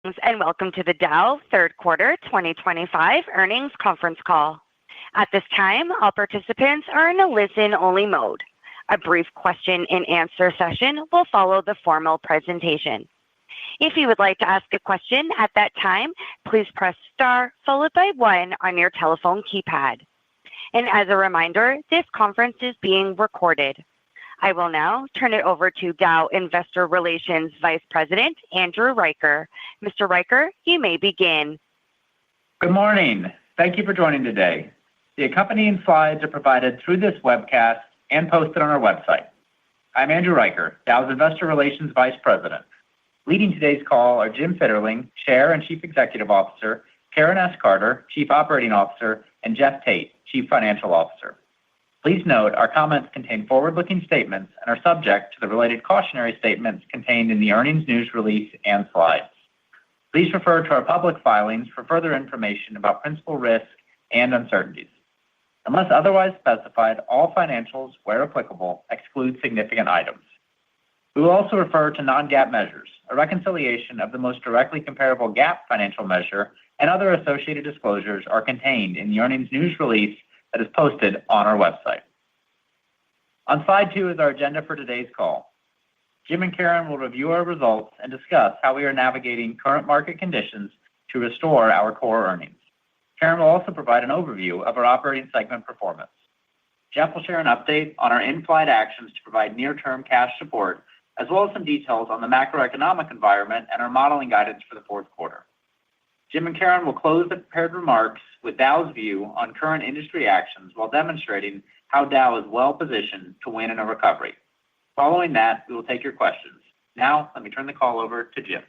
And welcome to the Dow third quarter 2025 earnings conference call. At this time, all participants are in a listen-only mode. A brief question-and-answer session will follow the formal presentation. If you would like to ask a question at that time, please press star followed by 1 on your telephone keypad. And as a reminder, this conference is being recorded. I will now turn it over to Dow Investor Relations Vice President, Andrew Riker. Mr. Riker, you may begin. Good morning. Thank you for joining today. The accompanying slides are provided through this webcast and posted on our website. I'm Andrew Riker, Dow's Investor Relations Vice President. Leading today's call are Jim Fitterling, Chair and Chief Executive Officer, Karen S. Carter, Chief Operating Officer, and Jeff Tate, Chief Financial Officer. Please note our comments contain forward-looking statements and are subject to the related cautionary statements contained in the earnings news release and slides. Please refer to our public filings for further information about principal risk and uncertainties. Unless otherwise specified, all financials, where applicable, exclude significant items. We will also refer to non-GAAP measures. A reconciliation of the most directly comparable GAAP financial measure and other associated disclosures are contained in the earnings news release that is posted on our website. On slide 2 is our agenda for today's call. Jim and Karen will review our results and discuss how we are navigating current market conditions to restore our core earnings. Karen will also provide an overview of our operating segment performance. Jeff will share an update on our in-flight actions to provide near-term cash support, as well as some details on the macroeconomic environment and our modeling guidance for the fourth quarter. Jim and Karen will close the prepared remarks with Dow's view on current industry actions while demonstrating how Dow is well-positioned to win in a recovery. Following that, we will take your questions. Now, let me turn the call over to Jim.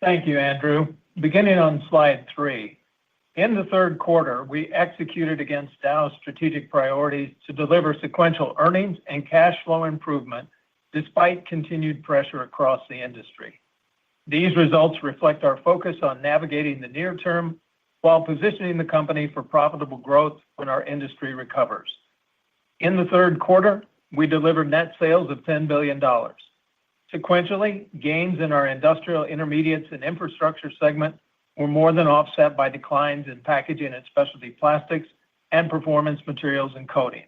Thank you, Andrew. Beginning on slide 3. In the third quarter, we executed against Dow's strategic priorities to deliver sequential earnings and cash flow improvement despite continued pressure across the industry. These results reflect our focus on navigating the near term while positioning the company for profitable growth when our industry recovers. In the third quarter, we delivered net sales of $10 billion. Sequentially, gains in our industrial intermediates and infrastructure segment were more than offset by declines in packaging and specialty plastics and performance materials and coatings.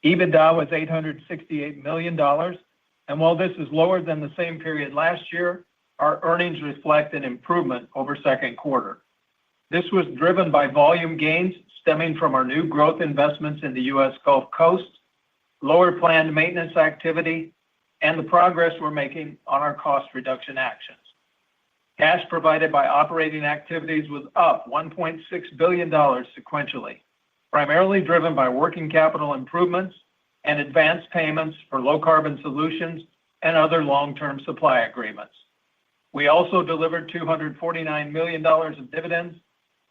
EBITDA was $868 million, and while this is lower than the same period last year, our earnings reflect an improvement over second quarter. This was driven by volume gains stemming from our new growth investments in the U.S. Gulf Coast, lower planned maintenance activity, and the progress we're making on our cost reduction actions. Cash provided by operating activities was up $1.6 billion sequentially, primarily driven by working capital improvements and advanced payments for low-carbon solutions and other long-term supply agreements. We also delivered $249 million of dividends,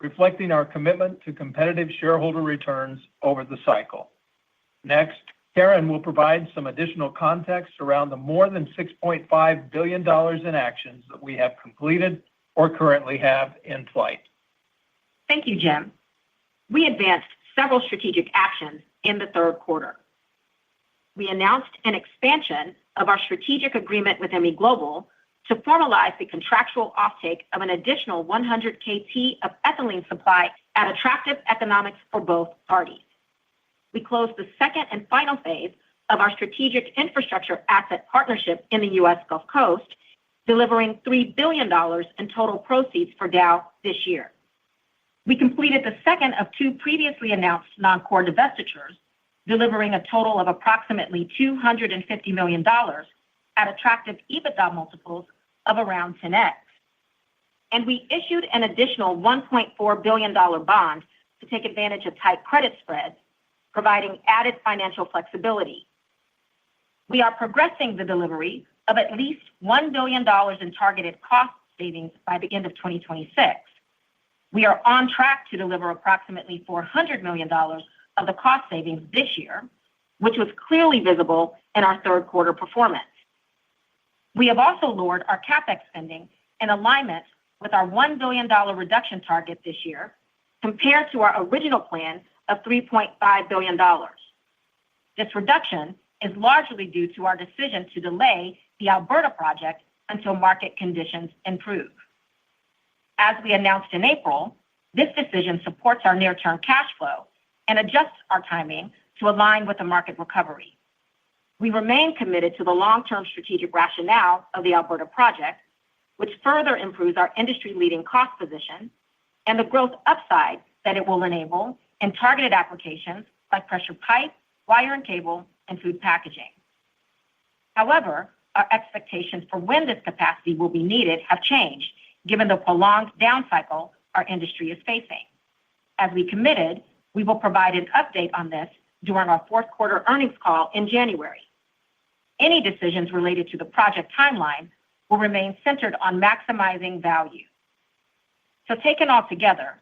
reflecting our commitment to competitive shareholder returns over the cycle. Next, Karen will provide some additional context around the more than $6.5 billion in actions that we have completed or currently have in flight. Thank you, Jim. We advanced several strategic actions in the third quarter. We announced an expansion of our strategic agreement with ME Global to formalize the contractual offtake of an additional 100 KT of ethylene supply at attractive economics for both parties. We closed the second and final phase of our strategic infrastructure asset partnership in the U.S. Gulf Coast, delivering $3 billion in total proceeds for Dow this year. We completed the second of 2 previously announced non-core divestitures, delivering a total of approximately $250 million at attractive EBITDA multiples of around 10x. And we issued an additional $1.4 billion bond to take advantage of tight credit spreads, providing added financial flexibility. We are progressing the delivery of at least $1 billion in targeted cost savings by the end of 2026. We are on track to deliver approximately $400 million of the cost savings this year, which was clearly visible in our third quarter performance. We have also lowered our CapEx spending in alignment with our $1 billion reduction target this year compared to our original plan of $3.5 billion. This reduction is largely due to our decision to delay the Alberta project until market conditions improve. As we announced in April, this decision supports our near-term cash flow and adjusts our timing to align with the market recovery. We remain committed to the long-term strategic rationale of the Alberta project, which further improves our industry-leading cost position and the growth upside that it will enable in targeted applications like pressure pipe, wire and cable, and food packaging. However, our expectations for when this capacity will be needed have changed given the prolonged down cycle our industry is facing. As we committed, we will provide an update on this during our fourth quarter earnings call in January. Any decisions related to the project timeline will remain centered on maximizing value. So taken all together,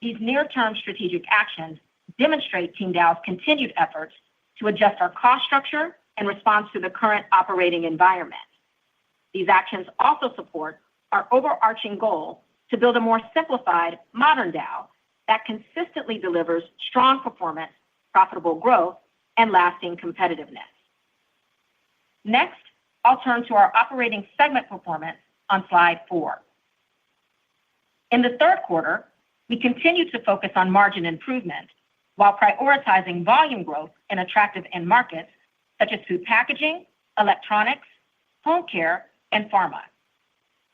these near-term strategic actions demonstrate Team Dow's continued efforts to adjust our cost structure in response to the current operating environment. These actions also support our overarching goal to build a more simplified, modern Dow that consistently delivers strong performance, profitable growth, and lasting competitiveness. Next, I'll turn to our operating segment performance on slide 4. In the third quarter, we continued to focus on margin improvement while prioritizing volume growth in attractive end markets such as food packaging, electronics, home care, and pharma.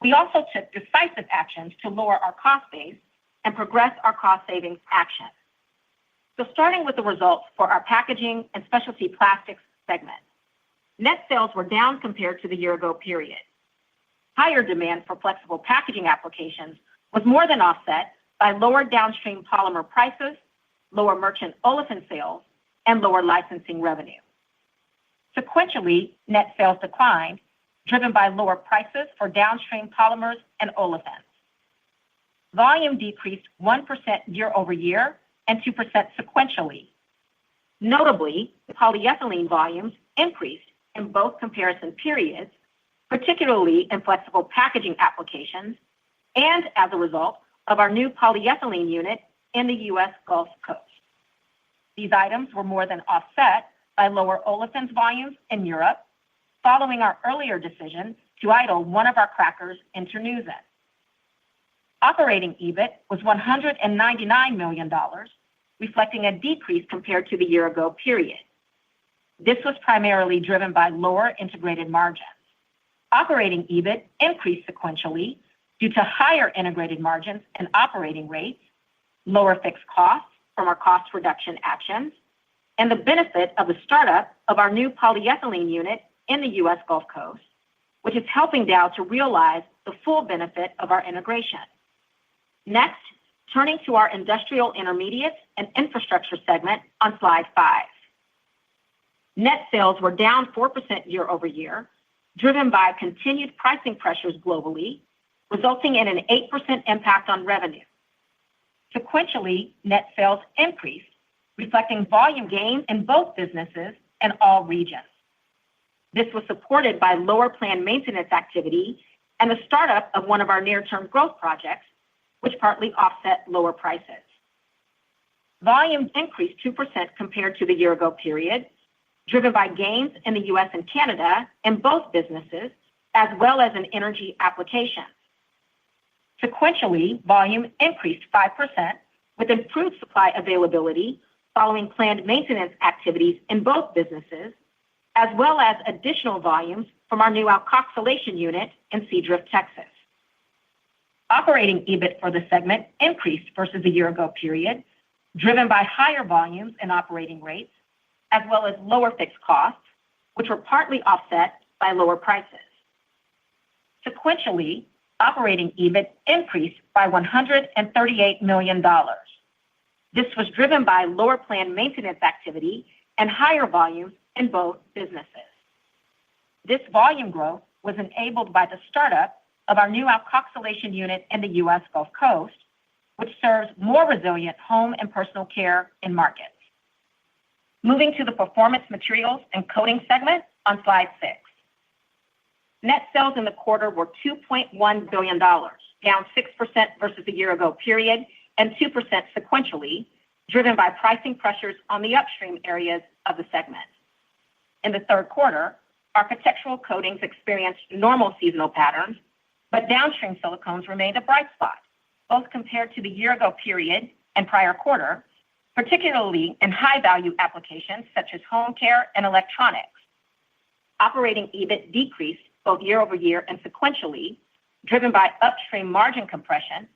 We also took decisive actions to lower our cost base and progress our cost savings actions. So starting with the results for our packaging and specialty plastics segment. Net sales were down compared to the year-ago period. Higher demand for flexible packaging applications was more than offset by lower downstream polymer prices, lower merchant olefin sales, and lower licensing revenue. Sequentially, net sales declined, driven by lower prices for downstream polymers and olefins. Volume decreased 1% year-over-year and 2% sequentially. Notably, polyethylene volumes increased in both comparison periods, particularly in flexible packaging applications, and as a result of our new polyethylene unit in the U.S. Gulf Coast. These items were more than offset by lower olefins volumes in Europe, following our earlier decision to idle one of our crackers in Terneuzen. Operating EBIT was $199 million, reflecting a decrease compared to the year-ago period. This was primarily driven by lower integrated margins. Operating EBIT increased sequentially due to higher integrated margins and operating rates, lower fixed costs from our cost reduction actions, and the benefit of the startup of our new polyethylene unit in the U.S. Gulf Coast, which is helping Dow to realize the full benefit of our integration. Next, turning to our industrial intermediates and infrastructure segment on slide 5. Net sales were down 4% year-over-year, driven by continued pricing pressures globally, resulting in an 8% impact on revenue. Sequentially, net sales increased, reflecting volume gains in both businesses and all regions. This was supported by lower planned maintenance activity and the startup of one of our near-term growth projects, which partly offset lower prices. Volumes increased 2% compared to the year-ago period, driven by gains in the U.S. and Canada in both businesses, as well as in energy applications. Sequentially, volume increased 5% with improved supply availability following planned maintenance activities in both businesses, as well as additional volumes from our new alkoxylation unit in Seadrift, Texas. Operating EBIT for the segment increased versus the year-ago period, driven by higher volumes and operating rates, as well as lower fixed costs, which were partly offset by lower prices. Sequentially, operating EBIT increased by $138 million. This was driven by lower planned maintenance activity and higher volumes in both businesses. This volume growth was enabled by the startup of our new alkoxylation unit in the U.S. Gulf Coast, which serves more resilient home and personal care end markets. Moving to the Performance Materials and Coatings segment on slide 6. Net sales in the quarter were $2.1 billion, down 6% versus the year-ago period and 2% sequentially, driven by pricing pressures on the upstream areas of the segment. In the third quarter, architectural coatings experienced normal seasonal patterns, but downstream silicones remained a bright spot, both compared to the year-ago period and prior quarter, particularly in high-value applications such as home care and electronics. Operating EBIT decreased both year-over-year and sequentially, driven by upstream margin compression,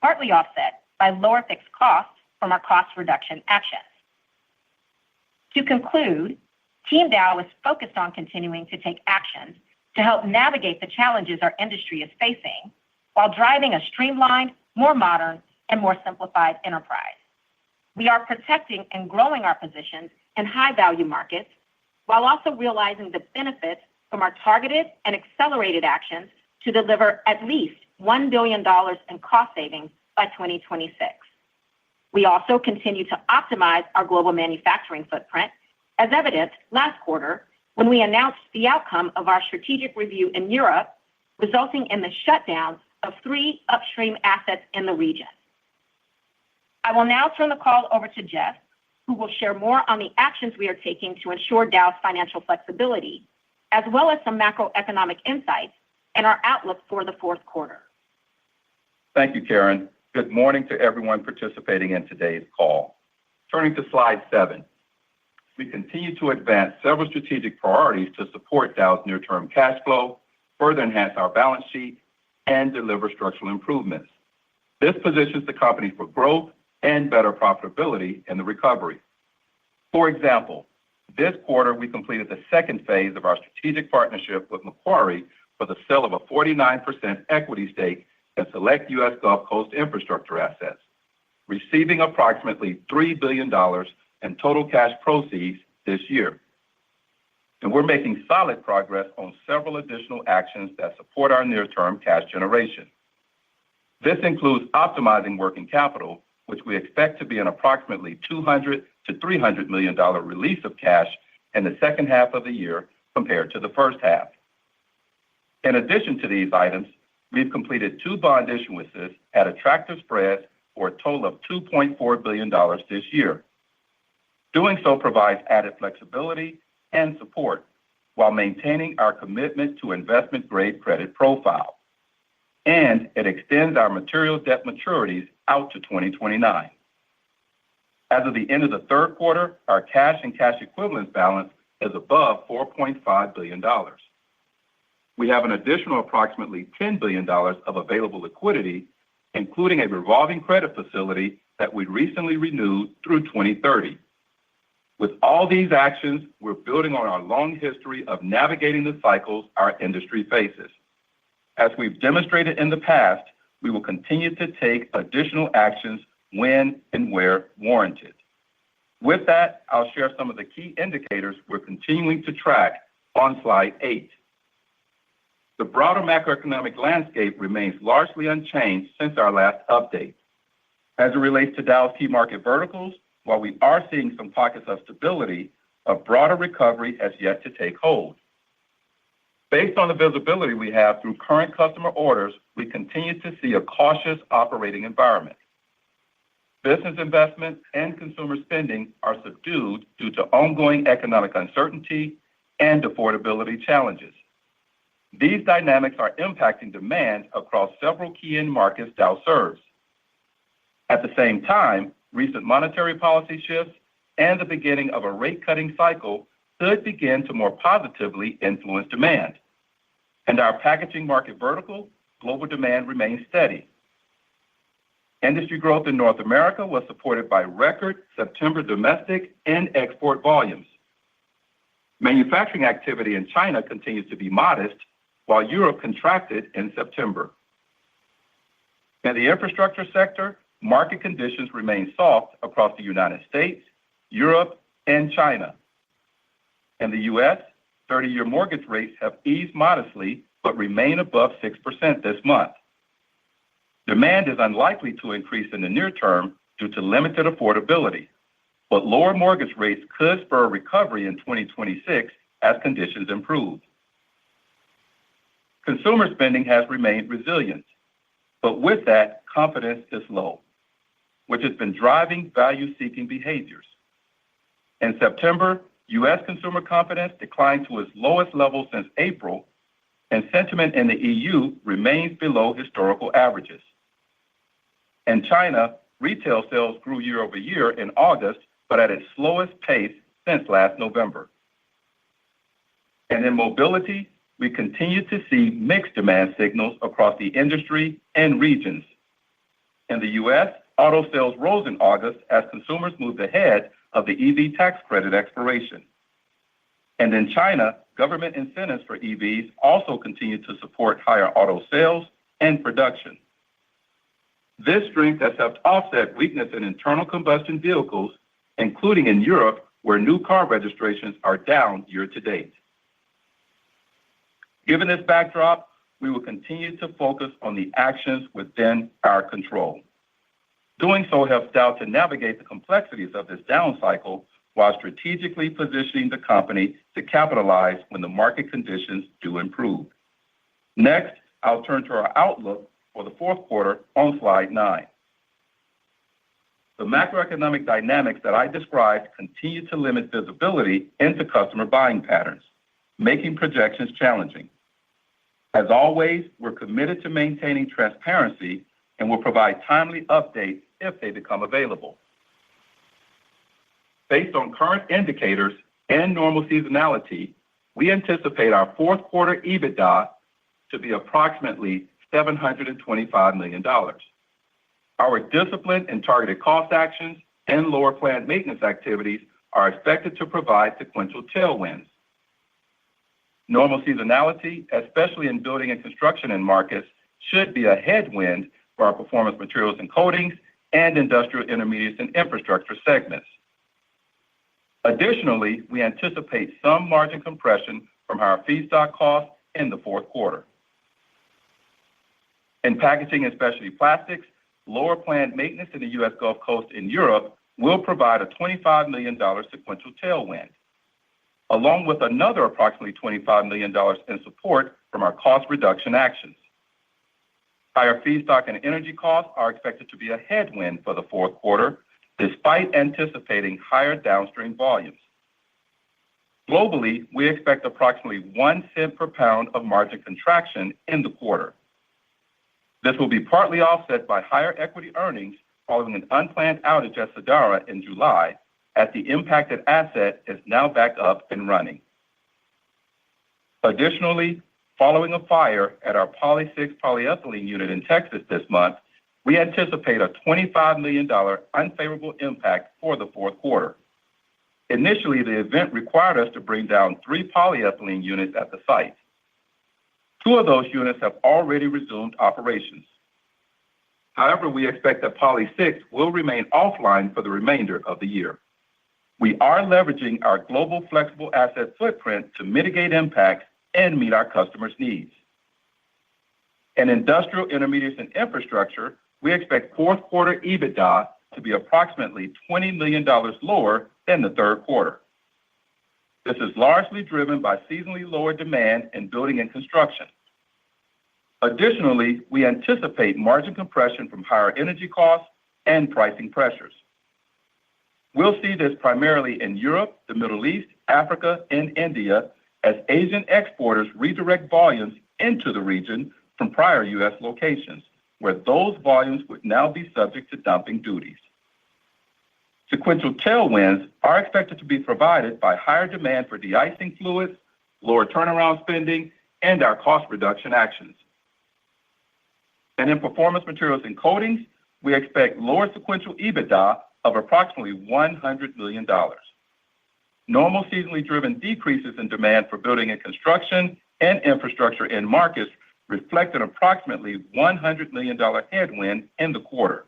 partly offset by lower fixed costs from our cost reduction actions. To conclude, Team Dow is focused on continuing to take actions to help navigate the challenges our industry is facing while driving a streamlined, more modern, and more simplified enterprise. We are protecting and growing our positions in high-value markets while also realizing the benefits from our targeted and accelerated actions to deliver at least $1 billion in cost savings by 2026. We also continue to optimize our global manufacturing footprint, as evidenced last quarter when we announced the outcome of our strategic review in Europe, resulting in the shutdown of 3 upstream assets in the region. I will now turn the call over to Jeff, who will share more on the actions we are taking to ensure Dow's financial flexibility, as well as some macroeconomic insights and our outlook for the fourth quarter. Thank you, Karen. Good morning to everyone participating in today's call. Turning to slide 7. We continue to advance several strategic priorities to support Dow's near-term cash flow, further enhance our balance sheet, and deliver structural improvements. This positions the company for growth and better profitability in the recovery. For example, this quarter we completed the second phase of our strategic partnership with Macquarie for the sale of a 49% equity stake in select U.S. Gulf Coast infrastructure assets, receiving approximately $3 billion in total cash proceeds this year. And we're making solid progress on several additional actions that support our near-term cash generation. This includes optimizing working capital, which we expect to be an approximately $200 to $300 million release of cash in the second half of the year compared to the first half. In addition to these items, we've completed 2 bond issuances at attractive spreads for a total of $2.4 billion this year. Doing so provides added flexibility and support while maintaining our commitment to investment-grade credit profile. And it extends our material debt maturities out to 2029. As of the end of the third quarter, our cash and cash equivalents balance is above $4.5 billion. We have an additional approximately $10 billion of available liquidity, including a revolving credit facility that we recently renewed through 2030. With all these actions, we're building on our long history of navigating the cycles our industry faces. As we've demonstrated in the past, we will continue to take additional actions when and where warranted. With that, I'll share some of the key indicators we're continuing to track on slide 8. The broader macroeconomic landscape remains largely unchanged since our last update. As it relates to Dow's key market verticals, while we are seeing some pockets of stability, a broader recovery has yet to take hold. Based on the visibility we have through current customer orders, we continue to see a cautious operating environment. Business investment and consumer spending are subdued due to ongoing economic uncertainty and affordability challenges. These dynamics are impacting demand across several key end markets Dow serves. At the same time, recent monetary policy shifts and the beginning of a rate-cutting cycle could begin to more positively influence demand. And our packaging market vertical, global demand remains steady. Industry growth in North America was supported by record September domestic and export volumes. Manufacturing activity in China continues to be modest, while Europe contracted in September. In the infrastructure sector, market conditions remain soft across the United States, Europe, and China. In the U.S., 30-year mortgage rates have eased modestly but remain above 6% this month. Demand is unlikely to increase in the near term due to limited affordability, but lower mortgage rates could spur a recovery in 2026 as conditions improve. Consumer spending has remained resilient, but with that, confidence is low, which has been driving value-seeking behaviors. In September, U.S. consumer confidence declined to its lowest level since April, and sentiment in the EU remains below historical averages. In China, retail sales grew year-over-year in August, but at its slowest pace since last November. And in mobility, we continue to see mixed demand signals across the industry and regions. In the U.S., auto sales rose in August as consumers moved ahead of the EV tax credit expiration. And in China, government incentives for EVs also continue to support higher auto sales and production. This strength has helped offset weakness in internal combustion vehicles, including in Europe, where new car registrations are down year to date. Given this backdrop, we will continue to focus on the actions within our control. Doing so helps Dow to navigate the complexities of this down cycle while strategically positioning the company to capitalize when the market conditions do improve. Next, I'll turn to our outlook for the fourth quarter on slide 9. The macroeconomic dynamics that I described continue to limit visibility into customer buying patterns, making projections challenging. As always, we're committed to maintaining transparency and will provide timely updates if they become available. Based on current indicators and normal seasonality, we anticipate our fourth quarter EBITDA to be approximately $725 million. Our disciplined and targeted cost actions and lower planned maintenance activities are expected to provide sequential tailwinds. Normal seasonality, especially in building and construction end markets, should be a headwind for our performance materials and coatings and industrial intermediates and infrastructure segments. Additionally, we anticipate some margin compression from higher feedstock costs in the fourth quarter. In packaging and specialty plastics, lower planned maintenance in the U.S. Gulf Coast and Europe will provide a $25 million sequential tailwind, along with another approximately $25 million in support from our cost reduction actions. Higher feedstock and energy costs are expected to be a headwind for the fourth quarter, despite anticipating higher downstream volumes. Globally, we expect approximately 1 cent per pound of margin contraction in the quarter. This will be partly offset by higher equity earnings following an unplanned outage at Sadara in July, as the impacted asset is now back up and running. Additionally, following a fire at our Poly 6 polyethylene unit in Texas this month, we anticipate a $25 million unfavorable impact for the fourth quarter. Initially, the event required us to bring down 3 polyethylene units at the site. 2 of those units have already resumed operations. However, we expect that Poly 6 will remain offline for the remainder of the year. We are leveraging our global flexible asset footprint to mitigate impacts and meet our customers' needs. In industrial intermediates and infrastructure, we expect fourth quarter EBITDA to be approximately $20 million lower than the third quarter. This is largely driven by seasonally lower demand in building and construction. Additionally, we anticipate margin compression from higher energy costs and pricing pressures. We'll see this primarily in Europe, the Middle East, Africa, and India, as Asian exporters redirect volumes into the region from prior U.S. locations, where those volumes would now be subject to dumping duties. Sequential tailwinds are expected to be provided by higher demand for de-icing fluids, lower turnaround spending, and our cost reduction actions. And in performance materials and coatings, we expect lower sequential EBITDA of approximately $100 million. Normal seasonally driven decreases in demand for building and construction and infrastructure end markets reflect an approximately $100 million headwind in the quarter.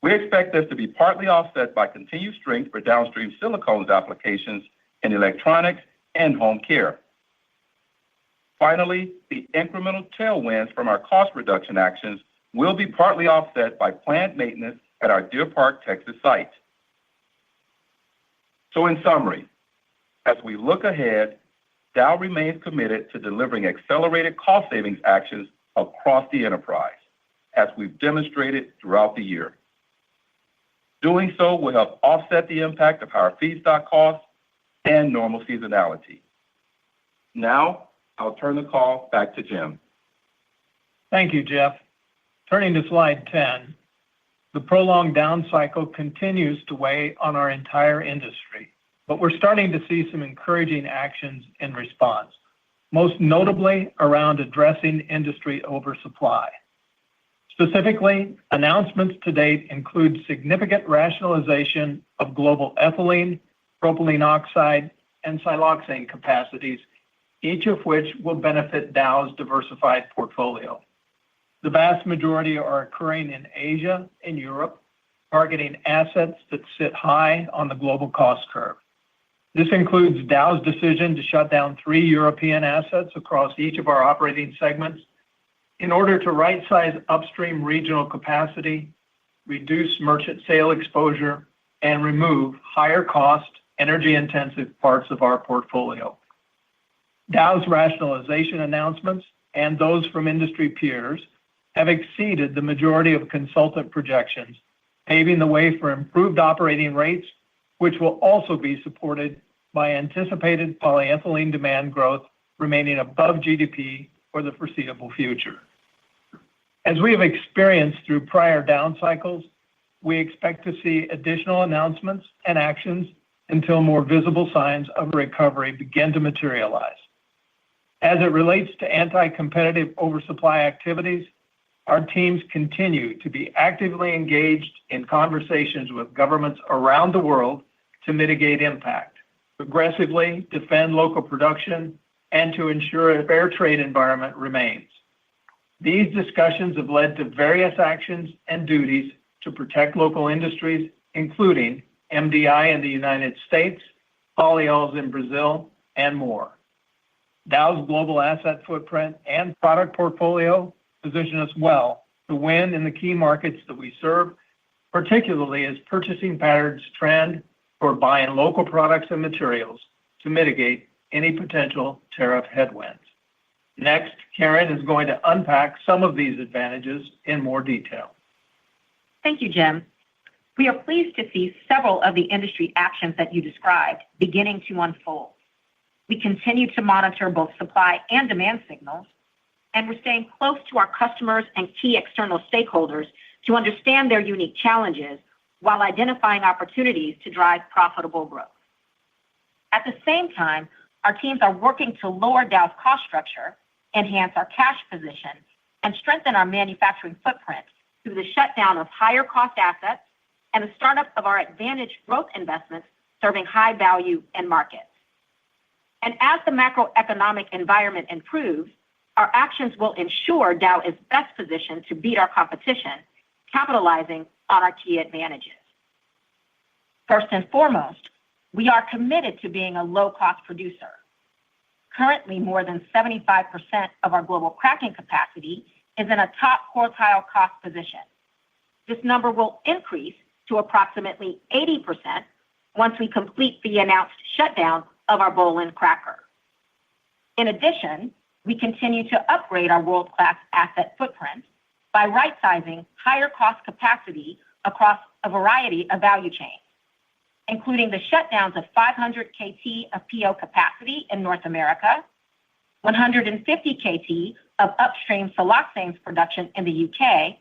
We expect this to be partly offset by continued strength for downstream silicones applications in electronics and home care. Finally, the incremental tailwinds from our cost reduction actions will be partly offset by planned maintenance at our Deer Park, Texas site. So in summary, as we look ahead, Dow remains committed to delivering accelerated cost savings actions across the enterprise, as we've demonstrated throughout the year. Doing so will help offset the impact of higher feedstock costs and normal seasonality. Now, I'll turn the call back to Jim. Thank you, Jeff. Turning to slide 10, the prolonged down cycle continues to weigh on our entire industry, but we're starting to see some encouraging actions in response, most notably around addressing industry oversupply. Specifically, announcements to date include significant rationalization of global ethylene, propylene oxide, and siloxane capacities, each of which will benefit Dow's diversified portfolio. The vast majority are occurring in Asia and Europe, targeting assets that sit high on the global cost curve. This includes Dow's decision to shut down 3 European assets across each of our operating segments in order to right-size upstream regional capacity, reduce merchant sale exposure, and remove higher-cost, energy-intensive parts of our portfolio. Dow's rationalization announcements and those from industry peers have exceeded the majority of consultant projections, paving the way for improved operating rates, which will also be supported by anticipated polyethylene demand growth remaining above GDP for the foreseeable future. As we have experienced through prior down cycles, we expect to see additional announcements and actions until more visible signs of recovery begin to materialize. As it relates to anti-competitive oversupply activities, our teams continue to be actively engaged in conversations with governments around the world to mitigate impact, aggressively defend local production, and to ensure a fair trade environment remains. These discussions have led to various actions and duties to protect local industries, including MDI in the United States, polyols in Brazil, and more. Dow's global asset footprint and product portfolio position us well to win in the key markets that we serve, particularly as purchasing patterns trend toward buying local products and materials to mitigate any potential tariff headwinds. Next, Karen is going to unpack some of these advantages in more detail. Thank you, Jim. We are pleased to see several of the industry actions that you described beginning to unfold. We continue to monitor both supply and demand signals, and we're staying close to our customers and key external stakeholders to understand their unique challenges while identifying opportunities to drive profitable growth. At the same time, our teams are working to lower Dow's cost structure, enhance our cash position, and strengthen our manufacturing footprint through the shutdown of higher cost assets and the startup of our advantaged growth investments serving high value end markets. And as the macroeconomic environment improves, our actions will ensure Dow is best positioned to beat our competition, capitalizing on our key advantages. First and foremost, we are committed to being a low-cost producer. Currently, more than 75% of our global cracking capacity is in a top quartile cost position. This number will increase to approximately 80% once we complete the announced shutdown of our Böhlen cracker. In addition, we continue to upgrade our world-class asset footprint by right-sizing higher cost capacity across a variety of value chains, including the shutdowns of 500 KT of PO capacity in North America, 150 KT of upstream siloxanes production in the UK,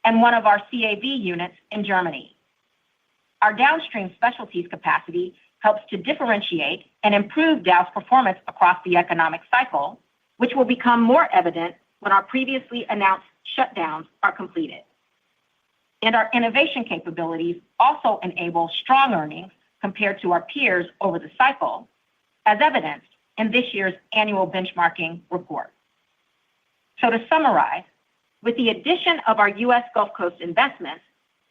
and one of our CAV units in Germany. Our downstream specialties capacity helps to differentiate and improve Dow's performance across the economic cycle, which will become more evident when our previously announced shutdowns are completed. And our innovation capabilities also enable strong earnings compared to our peers over the cycle, as evidenced in this year's annual benchmarking report. So to summarize, with the addition of our U.S. Gulf Coast investments,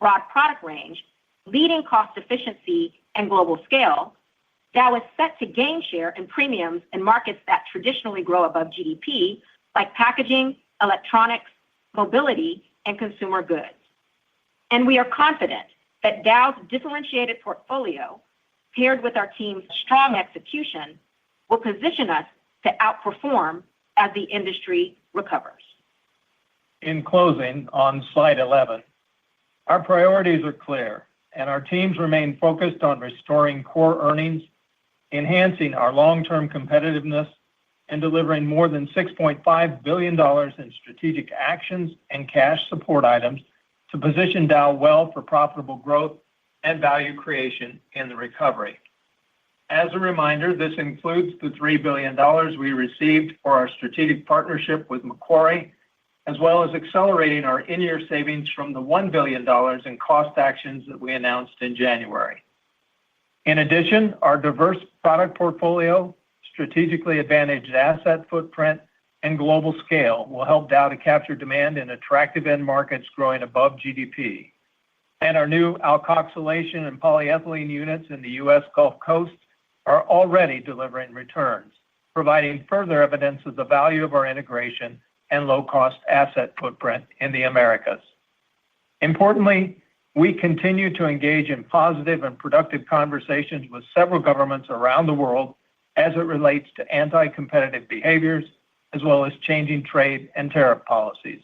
broad product range, leading cost efficiency, and global scale, Dow is set to gain share in premiums in markets that traditionally grow above GDP, like packaging, electronics, mobility, and consumer goods. And we are confident that Dow's differentiated portfolio, paired with our team's strong execution, will position us to outperform as the industry recovers. In closing, on slide 11, our priorities are clear, and our teams remain focused on restoring core earnings, enhancing our long-term competitiveness, and delivering more than $6.5 billion in strategic actions and cash support items to position Dow well for profitable growth and value creation in the recovery. As a reminder, this includes the $3 billion we received for our strategic partnership with Macquarie, as well as accelerating our in-year savings from the $1 billion in cost actions that we announced in January. In addition, our diverse product portfolio, strategically advantaged asset footprint, and global scale will help Dow to capture demand in attractive end markets growing above GDP. And our new alkoxylation and polyethylene units in the U.S. Gulf Coast are already delivering returns, providing further evidence of the value of our integration and low-cost asset footprint in the Americas. Importantly, we continue to engage in positive and productive conversations with several governments around the world as it relates to anti-competitive behaviors, as well as changing trade and tariff policies.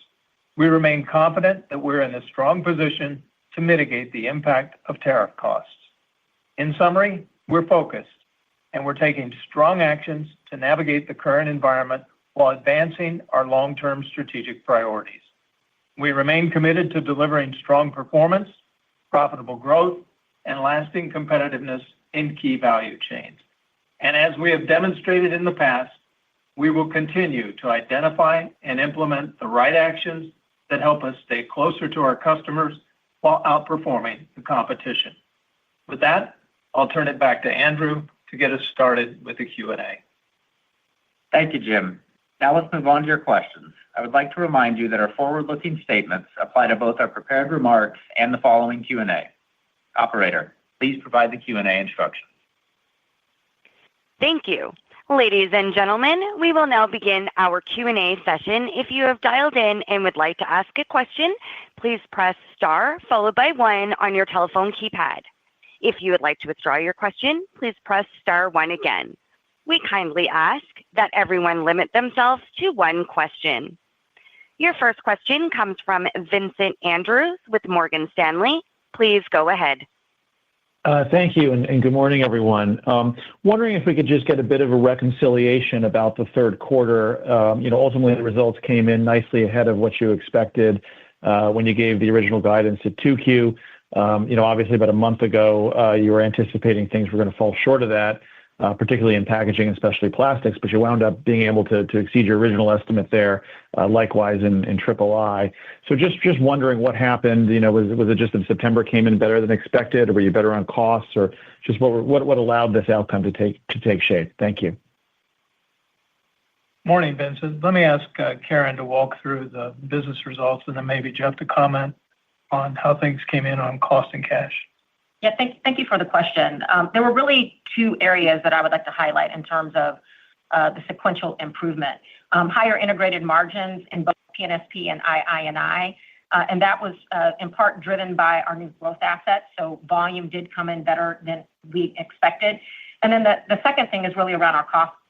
We remain confident that we're in a strong position to mitigate the impact of tariff costs. In summary, we're focused, and we're taking strong actions to navigate the current environment while advancing our long-term strategic priorities. We remain committed to delivering strong performance, profitable growth, and lasting competitiveness in key value chains. And as we have demonstrated in the past, we will continue to identify and implement the right actions that help us stay closer to our customers while outperforming the competition. With that, I'll turn it back to Andrew to get us started with the Q&A. Thank you, Jim. Now let's move on to your questions. I would like to remind you that our forward-looking statements apply to both our prepared remarks and the following Q&A. Operator, please provide the Q&A instructions. Thank you. Ladies and gentlemen, we will now begin our Q&A session. If you have dialed in and would like to ask a question, please press star followed by 1 on your telephone keypad. If you would like to withdraw your question, please press star 1 again. We kindly ask that everyone limit themselves to 1 question. Your first question comes from Vincent Andrews with Morgan Stanley. Please go ahead. Thank you, and good morning, everyone. Wondering if we could just get a bit of a reconciliation about the third quarter. Ultimately, the results came in nicely ahead of what you expected when you gave the original guidance at 2Q. Obviously, about a month ago, you were anticipating things were going to fall short of that, particularly in packaging, especially plastics, but you wound up being able to exceed your original estimate there, likewise in Triple I. So just wondering what happened. Was it just that September came in better than expected, or were you better on costs, or just what allowed this outcome to take shape? Thank you. Morning, Vincent. Let me ask Karen to walk through the business results, and then maybe Jeff to comment on how things came in on cost and cash. Yeah, thank you for the question. There were really 2 areas that I would like to highlight in terms of the sequential improvement. Higher integrated margins in both P&SP and II&I, and that was in part driven by our new growth assets, so volume did come in better than we expected. And then the second thing is really around our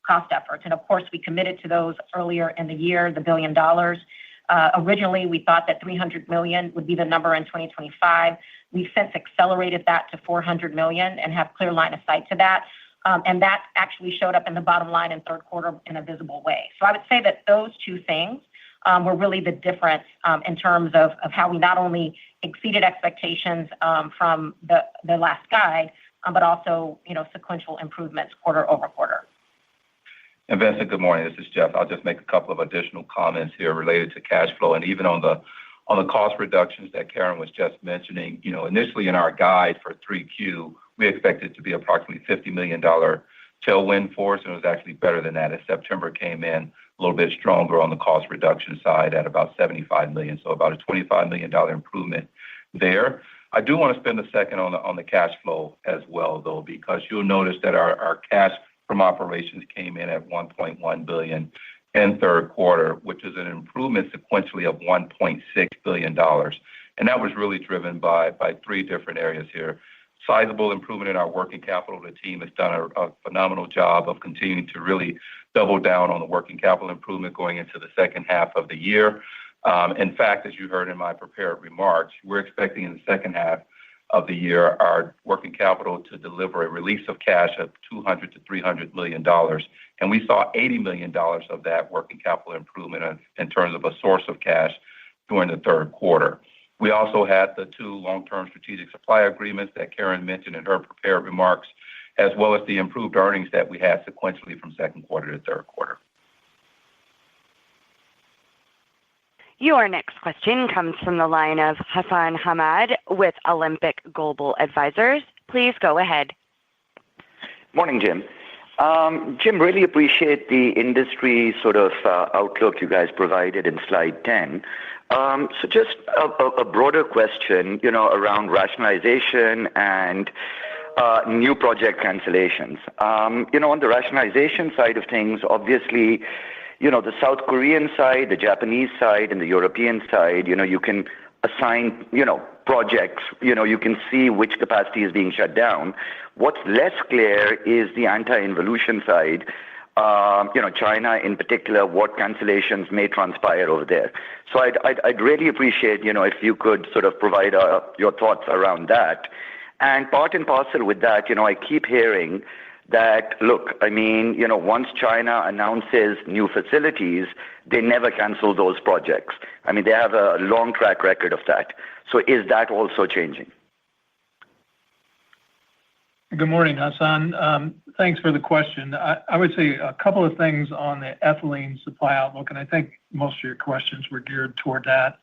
cost efforts, and of course, we committed to those earlier in the year, the $1 billion. Originally, we thought that $300 million would be the number in 2025. We've since accelerated that to $400 million and have clear line of sight to that. And that actually showed up in the bottom line in third quarter in a visible way. So I would say that those 2 things were really the difference in terms of how we not only exceeded expectations from the last guide, but also sequential improvements quarter over quarter. And Vincent, good morning. This is Jeff. I'll just make a couple of additional comments here related to cash flow, and even on the cost reductions that Karen was just mentioning. Initially in our guide for 3Q, we expected to be approximately $50 million tailwind for us, and it was actually better than that as September came in a little bit stronger on the cost reduction side at about $75 million, so about a $25 million improvement there. I do want to spend a second on the cash flow as well, though, because you'll notice that our cash from operations came in at $1.1 billion in third quarter, which is an improvement sequentially of $1.6 billion. And that was really driven by 3 different areas here. Sizable improvement in our working capital. The team has done a phenomenal job of continuing to really double down on the working capital improvement going into the second half of the year. In fact, as you heard in my prepared remarks, we're expecting in the second half of the year our working capital to deliver a release of cash of $200 to $300 million. And we saw $80 million of that working capital improvement in terms of a source of cash during the third quarter. We also had the two long-term strategic supply agreements that Karen mentioned in her prepared remarks, as well as the improved earnings that we had sequentially from second quarter to third quarter. Your next question comes from the line of Hassan Ahmed with Alembic Global Advisors. Please go ahead. Morning, Jim. Jim, really appreciate the industry sort of outlook you guys provided in slide 10. So just a broader question, around rationalization and new project cancellations. On the rationalization side of things, obviously, the South Korean side, the Japanese side, and the European side, you can assign, projects, you can see which capacity is being shut down. What's less clear is the anti-involution side, China in particular, what cancellations may transpire over there. So I'd really appreciate, if you could sort of provide your thoughts around that. And part and parcel with that, I keep hearing that, look, once China announces new facilities, they never cancel those projects. They have a long track record of that. So is that also changing? Good morning, Hassan. Thanks for the question. I would say a couple of things on the ethylene supply outlook, and I think most of your questions were geared toward that.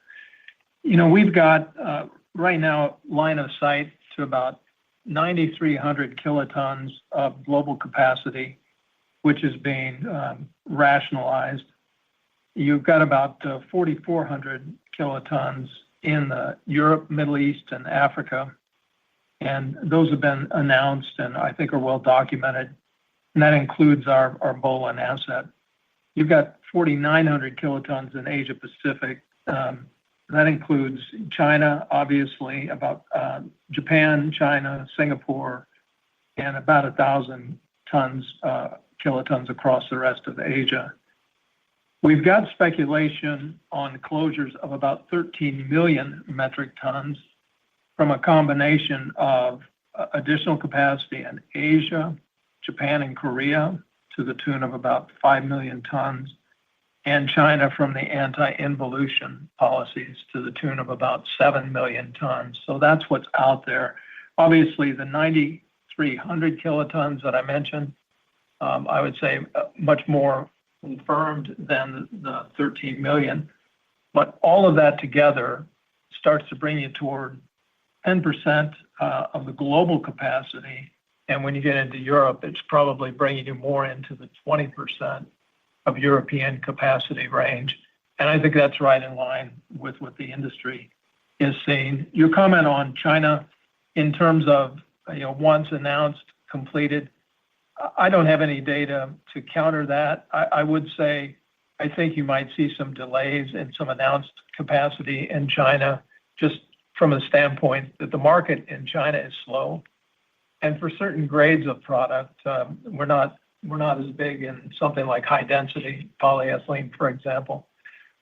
We've got right now line of sight to about 9,300 kilotons of global capacity, which is being rationalized. You've got about 4,400 kilotons in Europe, Middle East, and Africa. And those have been announced and I think are well documented. And that includes our Bolen asset. You've got 4,900 kilotons in Asia Pacific. That includes China, obviously, about Japan, China, Singapore, and about 1,000 kilotons across the rest of Asia. We've got speculation on closures of about 13 million metric tons from a combination of additional capacity in Asia, Japan, and Korea to the tune of about 5 million tons, and China from the anti-involution policies to the tune of about 7 million tons. So that's what's out there. Obviously, the 9,300 kilotons that I mentioned, I would say much more confirmed than the 13 million. But all of that together starts to bring you toward 10% of the global capacity. And when you get into Europe, it's probably bringing you more into the 20% of European capacity range. And I think that's right in line with what the industry is seeing. Your comment on China in terms of, once announced, completed, I don't have any data to counter that. I would say I think you might see some delays in some announced capacity in China, just from a standpoint that the market in China is slow. And for certain grades of product, we're not as big in something like high density polyethylene, for example.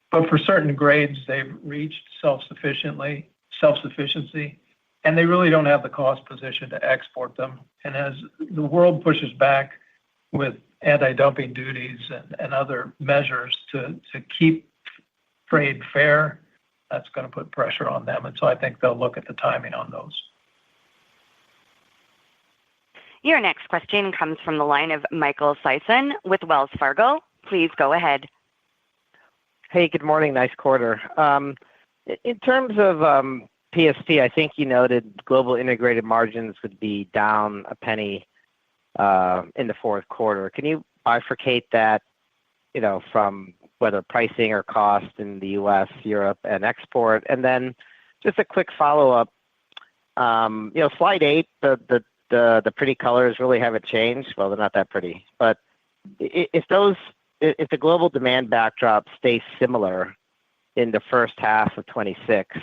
But for certain grades, they've reached self-sufficiency, and they really don't have the cost position to export them. And as the world pushes back with anti-dumping duties and other measures to keep trade fair, that's going to put pressure on them. And so I think they'll look at the timing on those. Your next question comes from the line of Michael Sison with Wells Fargo. Please go ahead. Hey, good morning. Nice quarter. In terms of PST, I think you noted global integrated margins would be down a penny in the fourth quarter. Can you bifurcate that, from whether pricing or cost in the U.S., Europe, and export? And then just a quick follow-up. Slide 8, the pretty colors really haven't changed. Well, they're not that pretty. But if the global demand backdrop stays similar in the first half of 26,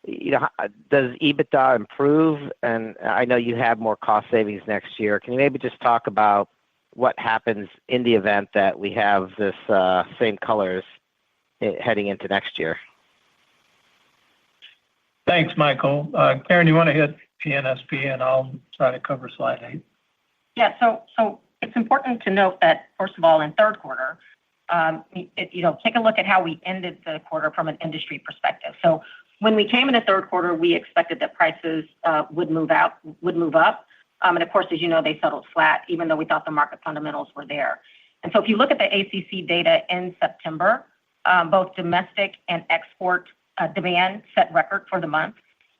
does EBITDA improve? And I know you have more cost savings next year. Can you maybe just talk about what happens in the event that we have this same colors heading into next year? Thanks, Michael. Karen, you want to hit PNSP, and I'll try to cover slide 8. Yeah, so it's important to note that, first of all, in third quarter, take a look at how we ended the quarter from an industry perspective. So when we came in the third quarter, we expected that prices would move up. And of course, as you know, they settled flat, even though we thought the market fundamentals were there. And so if you look at the ACC data in September, both domestic and export demand set record for the month.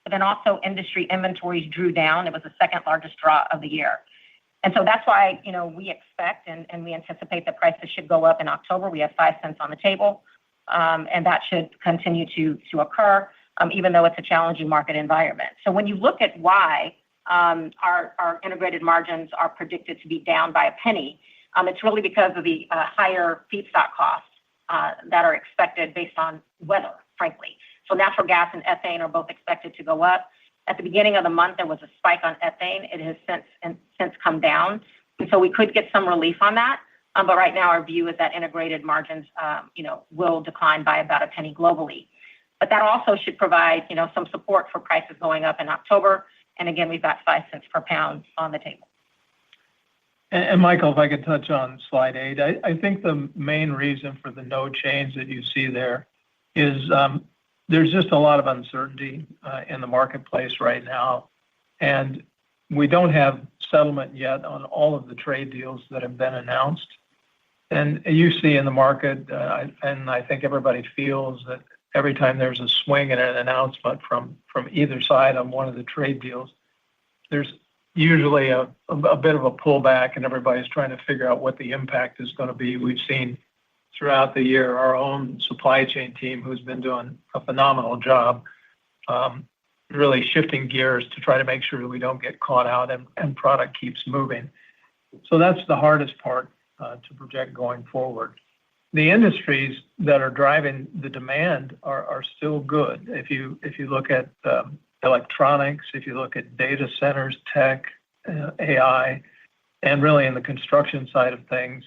But then also industry inventories drew down. It was the second largest draw of the year. And so that's why, we expect and we anticipate that prices should go up in October. We have 5 cents on the table, and that should continue to occur, even though it's a challenging market environment. So when you look at why our integrated margins are predicted to be down by a penny, it's really because of the higher feedstock costs that are expected based on weather, frankly. So natural gas and ethane are both expected to go up. At the beginning of the month, there was a spike on ethane. It has since come down. And so we could get some relief on that. But right now, our view is that integrated margins, will decline by about a penny globally. But that also should provide, some support for prices going up in October. And again, we've got 5 cents per pound on the table. And Michael, if I could touch on slide 8, I think the main reason for the no change that you see there is there's just a lot of uncertainty in the marketplace right now. And we don't have settlement yet on all of the trade deals that have been announced. And you see in the market, and I think everybody feels that every time there's a swing and an announcement from either side on one of the trade deals, there's usually a bit of a pullback, and everybody's trying to figure out what the impact is going to be. We've seen throughout the year our own supply chain team, who's been doing a phenomenal job, really shifting gears to try to make sure that we don't get caught out and product keeps moving. So that's the hardest part to project going forward. The industries that are driving the demand are still good. If you look at electronics, if you look at data centers, tech, AI, and really in the construction side of things,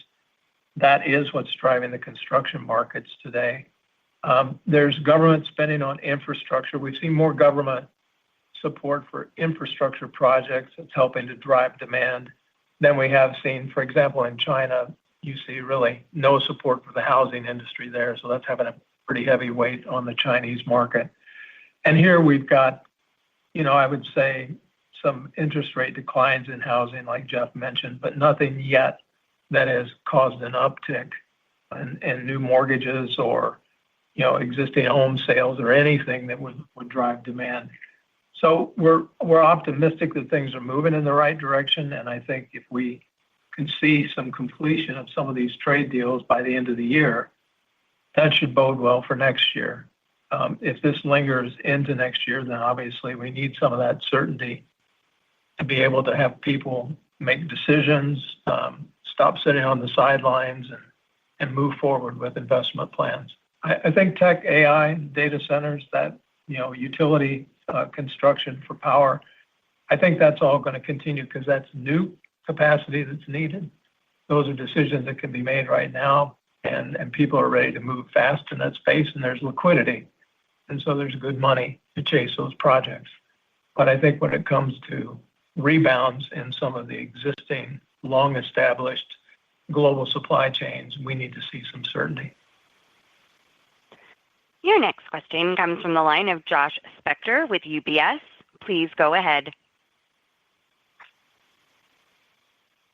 that is what's driving the construction markets today. There's government spending on infrastructure. We've seen more government support for infrastructure projects that's helping to drive demand than we have seen. For example, in China, you see really no support for the housing industry there. So that's having a pretty heavy weight on the Chinese market. And here we've got, I would say some interest rate declines in housing, like Jeff mentioned, but nothing yet that has caused an uptick in new mortgages or, existing home sales or anything that would drive demand. So we're optimistic that things are moving in the right direction. And I think if we can see some completion of some of these trade deals by the end of the year, that should bode well for next year. If this lingers into next year, then obviously we need some of that certainty to be able to have people make decisions, stop sitting on the sidelines, and move forward with investment plans. I think tech, AI, data centers, that utility construction for power, I think that's all going to continue because that's new capacity that's needed. Those are decisions that can be made right now, and people are ready to move fast in that space, and there's liquidity. And so there's good money to chase those projects. But I think when it comes to rebounds in some of the existing long-established global supply chains, we need to see some certainty. Your next question comes from the line of Josh Spector with UBS. Please go ahead.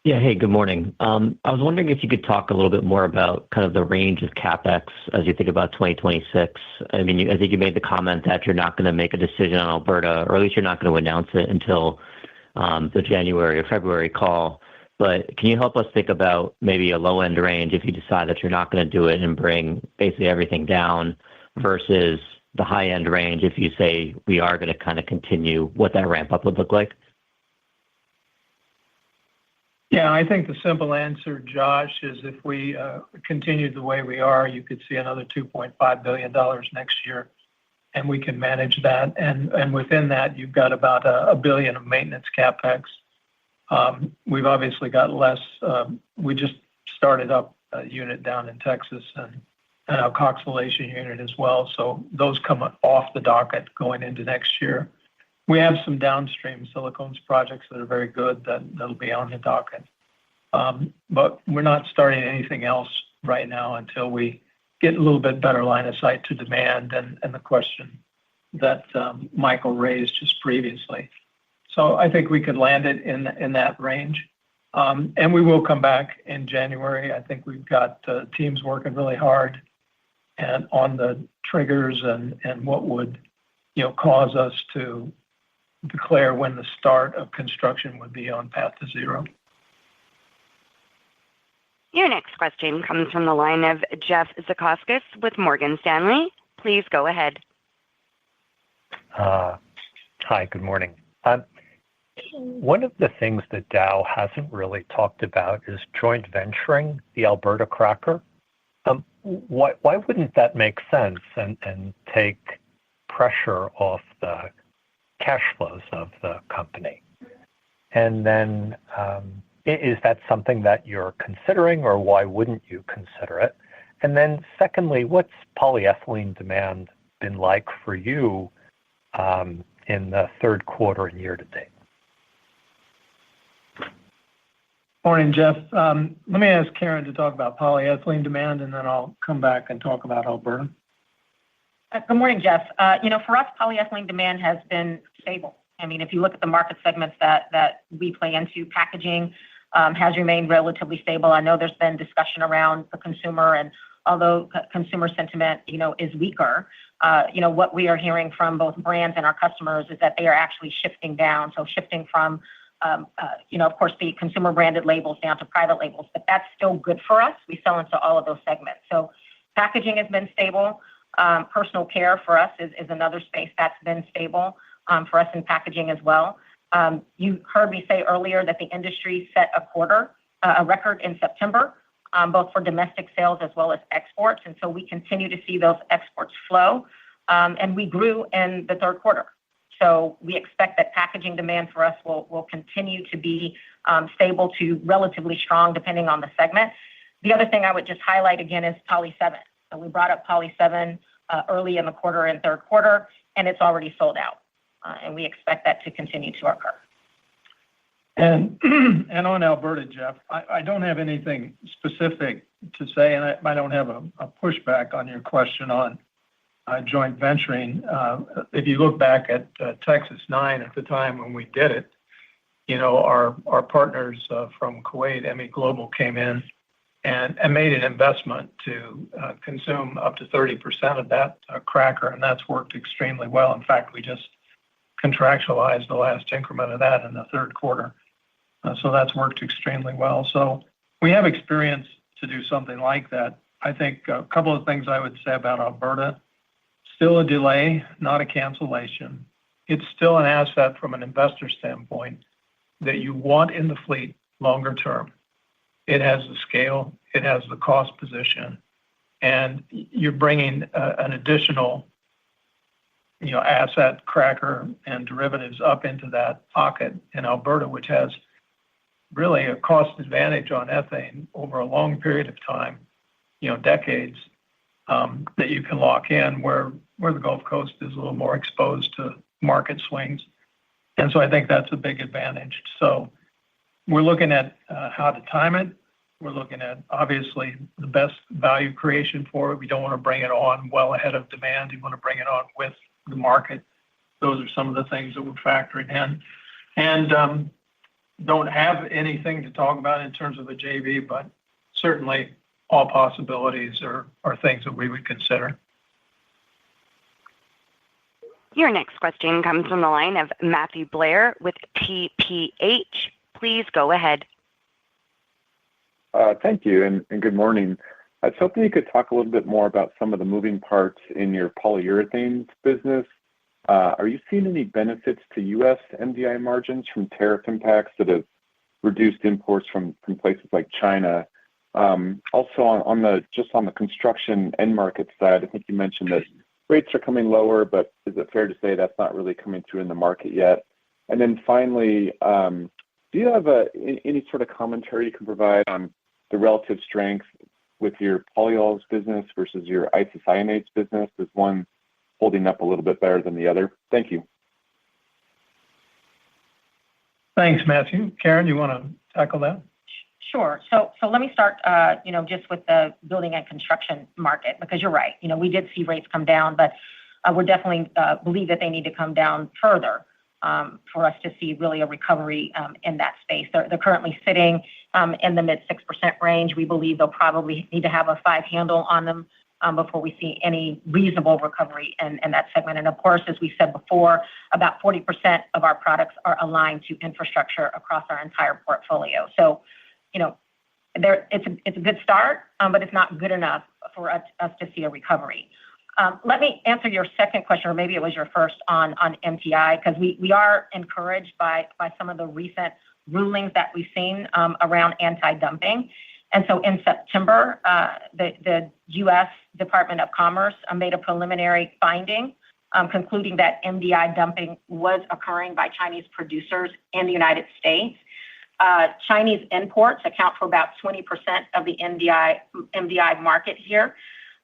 Yeah, hey, good morning. I was wondering if you could talk a little bit more about kind of the range of CapEx as you think about 2026. I mean, I think you made the comment that you're not going to make a decision on Alberta, or at least you're not going to announce it until the January or February call. But can you help us think about maybe a low-end range if you decide that you're not going to do it and bring basically everything down versus the high-end range if you say we are going to kind of continue, what that ramp-up would look like? Yeah, I think the simple answer, Josh, is if we continue the way we are, you could see another $2.5 billion next year, and we can manage that. And within that, you've got about $1 billion of maintenance CapEx. We've obviously got less. We just started up a unit down in Texas, and an alkoxylation unit as well. So those come off the docket going into next year. We have some downstream silicones projects that are very good that'll be on the docket. But we're not starting anything else right now until we get a little bit better line of sight to demand and the question that Michael raised just previously. So I think we could land it in that range. And we will come back in January. I think we've got teams working really hard and on the triggers and what would cause us to declare when the start of construction would be on path to zero. Your next question comes from the line of Jeff Zekauskas with Morgan Stanley. Please go ahead. Hi, good morning. One of the things that Dow hasn't really talked about is joint venturing the Alberta cracker. Why wouldn't that make sense and take pressure off the cash flows of the company? And then is that something that you're considering, or why wouldn't you consider it? And then secondly, what's polyethylene demand been like for you in the third quarter and year to date? Morning, Jeff. Let me ask Karen to talk about polyethylene demand, and then I'll come back and talk about Alberta. Good morning, Jeff. For us, polyethylene demand has been stable. I mean, if you look at the market segments that we play into, packaging has remained relatively stable. I know there's been discussion around the consumer, and although consumer sentiment, is weaker, what we are hearing from both brands and our customers is that they are actually shifting down. So shifting from, of course, the consumer branded labels down to private labels, but that's still good for us. We sell into all of those segments. So packaging has been stable. Personal care for us is another space that's been stable for us in packaging as well. You heard me say earlier that the industry set a record in September, both for domestic sales as well as exports. And so we continue to see those exports flow. And we grew in the third quarter. So we expect that packaging demand for us will continue to be stable to relatively strong, depending on the segment. The other thing I would just highlight again is Poly 7. So we brought up Poly 7 early in the quarter and third quarter, and it's already sold out. And we expect that to continue to occur. And on Alberta, Jeff, I don't have anything specific to say, and I don't have a pushback on your question on joint venturing. If you look back at Texas 9 at the time when we did it, our partners from Kuwait, ME Global, came in and made an investment to consume up to 30% of that cracker, and that's worked extremely well. In fact, we just contractualized the last increment of that in the third quarter. So that's worked extremely well. So we have experience to do something like that. I think a couple of things I would say about Alberta: still a delay, not a cancellation. It's still an asset from an investor standpoint that you want in the fleet longer term. It has the scale, it has the cost position, and you're bringing an additional asset, cracker, and derivatives up into that pocket in Alberta, which has really a cost advantage on ethane over a long period of time, decades, that you can lock in where the Gulf Coast is a little more exposed to market swings. And so I think that's a big advantage. So we're looking at how to time it. We're looking at, obviously, the best value creation for it. We don't want to bring it on well ahead of demand. You want to bring it on with the market. Those are some of the things that we're factoring in. And don't have anything to talk about in terms of a JV, but certainly all possibilities are things that we would consider. Your next question comes from the line of Matthew Blair with TPH. Please go ahead. Thank you, and good morning. I was hoping you could talk a little bit more about some of the moving parts in your polyurethanes business. Are you seeing any benefits to U.S. MDI margins from tariff impacts that have reduced imports from places like China? Also, on the construction end market side, I think you mentioned that rates are coming lower, but is it fair to say that's not really coming through in the market yet? And then finally, do you have any sort of commentary you can provide on the relative strength with your polyols business versus your isocyanates business? Is one holding up a little bit better than the other? Thank you. Thanks, Matthew. Karen, you want to tackle that? Sure. So let me start, just with the building and construction market, because you're right. We did see rates come down, but we're definitely believe that they need to come down further for us to see really a recovery in that space. They're currently sitting in the mid 6% range. We believe they'll probably need to have a 5 handle on them before we see any reasonable recovery in that segment. And of course, as we said before, about 40% of our products are aligned to infrastructure across our entire portfolio. So, it's a good start, but it's not good enough for us to see a recovery. Let me answer your second question, or maybe it was your first on MTI, because we are encouraged by some of the recent rulings that we've seen around anti-dumping. And so in September, the U.S. Department of Commerce made a preliminary finding concluding that MDI dumping was occurring by Chinese producers in the United States. Chinese imports account for about 20% of the MDI market here.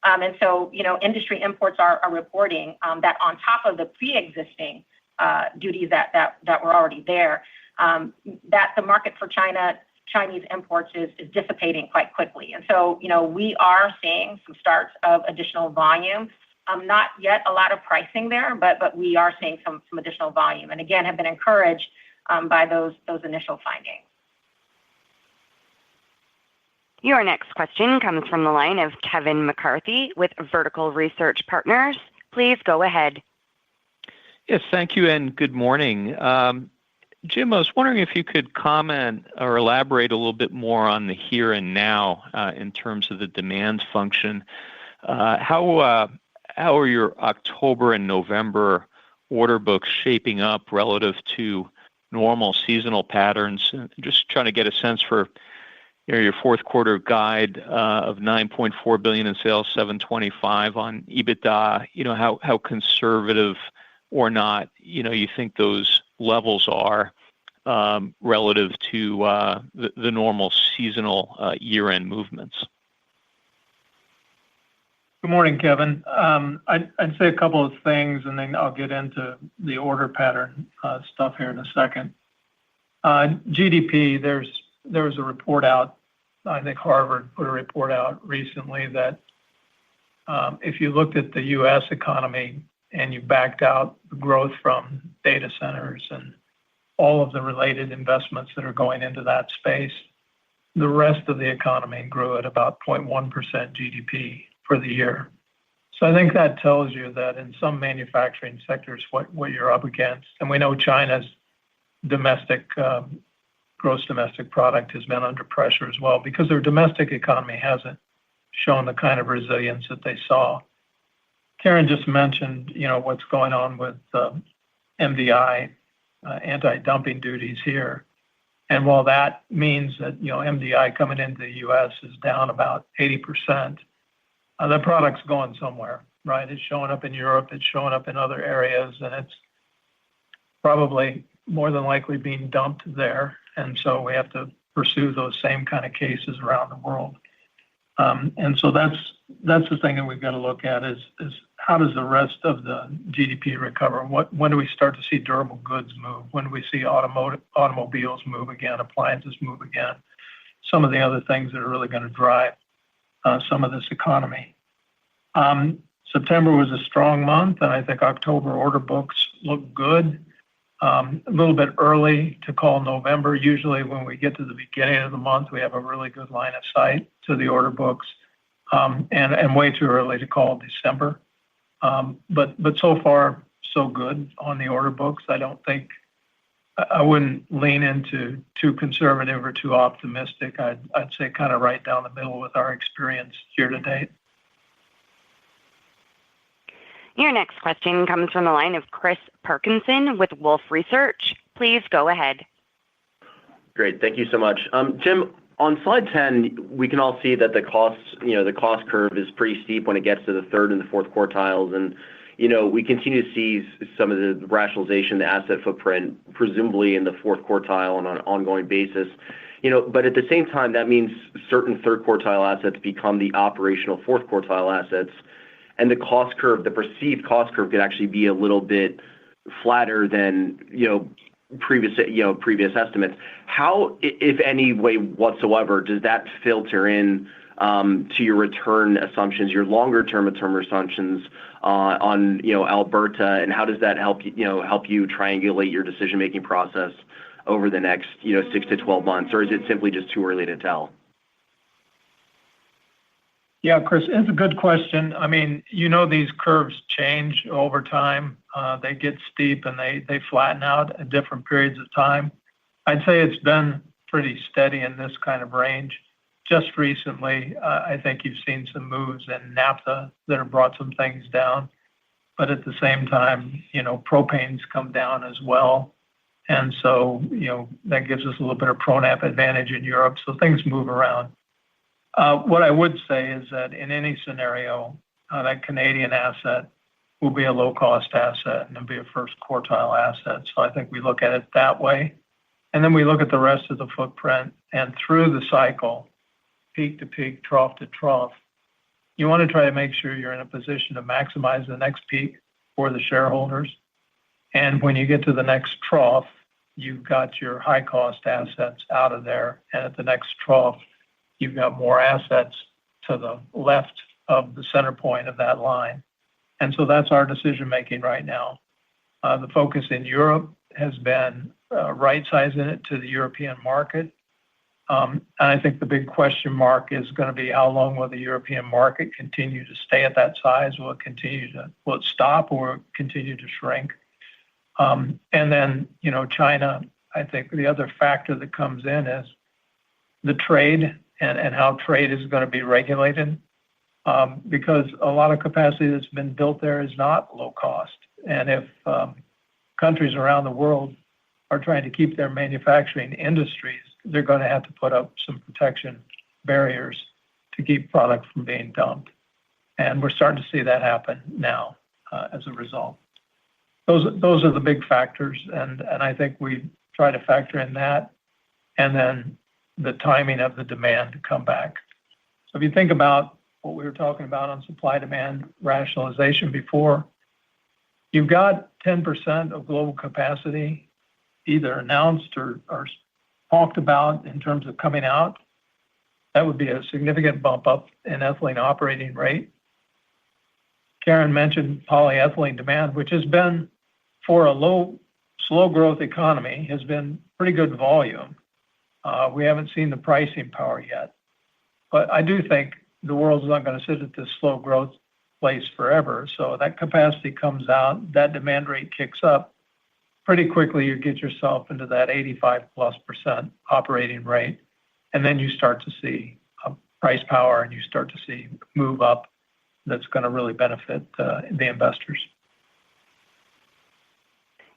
And so, industry imports are reporting that on top of the pre-existing duties that were already there, that the market for Chinese imports is dissipating quite quickly. And so, we are seeing some starts of additional volume. Not yet a lot of pricing there, but we are seeing some additional volume. And again, have been encouraged by those initial findings. Your next question comes from the line of Kevin McCarthy with Vertical Research Partners. Please go ahead. Yes, thank you and good morning. Jim, I was wondering if you could comment or elaborate a little bit more on the here and now in terms of the demand function. How are your October and November order books shaping up relative to normal seasonal patterns? Just trying to get a sense for your fourth quarter guide of $9.4 billion in sales, $725 on EBITDA. How conservative or not you think those levels are relative to the normal seasonal year-end movements. Good morning, Kevin. I'd say a couple of things, and then I'll get into the order pattern stuff here in a second. GDP, there was a report out, I think Harvard put a report out recently that if you looked at the U.S. economy and you backed out the growth from data centers and all of the related investments that are going into that space, the rest of the economy grew at about 0.1% GDP for the year. So I think that tells you that in some manufacturing sectors, what you're up against, and we know China's gross domestic product has been under pressure as well because their domestic economy hasn't shown the kind of resilience that they saw. Karen just mentioned, what's going on with MDI, anti-dumping duties here. And while that means that, MDI coming into the U.S. is down about 80%, the product's going somewhere, right? It's showing up in Europe, it's showing up in other areas, and it's probably more than likely being dumped there. And so we have to pursue those same kind of cases around the world. And so that's the thing that we've got to look at is how does the rest of the GDP recover? When do we start to see durable goods move? When do we see automobiles move again, appliances move again? Some of the other things that are really going to drive some of this economy. September was a strong month, and I think October order books look good. A little bit early to call November. Usually when we get to the beginning of the month, we have a really good line of sight to the order books, and way too early to call December. But so far, so good on the order books. I wouldn't lean into too conservative or too optimistic. I'd say kind of right down the middle with our experience year to date. Your next question comes from the line of Chris Parkinson with Wolfe Research. Please go ahead. Great. Thank you so much. Jim, on slide 10, we can all see that the cost curve is pretty steep when it gets to the third and the fourth quartiles. And, we continue to see some of the rationalization, the asset footprint, presumably in the fourth quartile on an ongoing basis. But at the same time, that means certain third quartile assets become the operational fourth quartile assets, and the cost curve, the perceived cost curve, could actually be a little bit flatter than previous estimates. How, if any way whatsoever, does that filter in to your return assumptions, your longer term assumptions on Alberta, and how does that help you triangulate your decision making process over the next 6 to 12 months, or is it simply just too early to tell? Yeah, Chris, it's a good question. I mean, these curves change over time. They get steep and they flatten out at different periods of time. I'd say it's been pretty steady in this kind of range. Just recently, I think you've seen some moves in naphtha that have brought some things down. But at the same time, propane's come down as well. And so, that gives us a little bit of pronap advantage in Europe. So things move around. What I would say is that in any scenario, that Canadian asset will be a low-cost asset and it'll be a first quartile asset. So I think we look at it that way. And then we look at the rest of the footprint. And through the cycle, peak to peak, trough to trough, you want to try to make sure you're in a position to maximize the next peak for the shareholders. And when you get to the next trough, you've got your high-cost assets out of there. And at the next trough, you've got more assets to the left of the center point of that line. And so that's our decision making right now. The focus in Europe has been right-sizing it to the European market. And I think the big question mark is going to be how long will the European market continue to stay at that size? Will it stop or continue to shrink? And then, China, I think the other factor that comes in is the trade and how trade is going to be regulated, because a lot of capacity that's been built there is not low cost. And if countries around the world are trying to keep their manufacturing industries, they're going to have to put up some protection barriers to keep product from being dumped. And we're starting to see that happen now as a result. Those are the big factors, and I think we try to factor in that, and then the timing of the demand to come back. So if you think about what we were talking about on supply-demand rationalization before, you've got 10% of global capacity either announced or talked about in terms of coming out. That would be a significant bump up in ethylene operating rate. Karen mentioned polyethylene demand, which has been, for a slow growth economy, has been pretty good volume. We haven't seen the pricing power yet. But I do think the world's not going to sit at this slow growth place forever. So that capacity comes out, that demand rate kicks up. Pretty quickly, you get yourself into that 85+% operating rate. And then you start to see price power and you start to see move up that's going to really benefit the investors.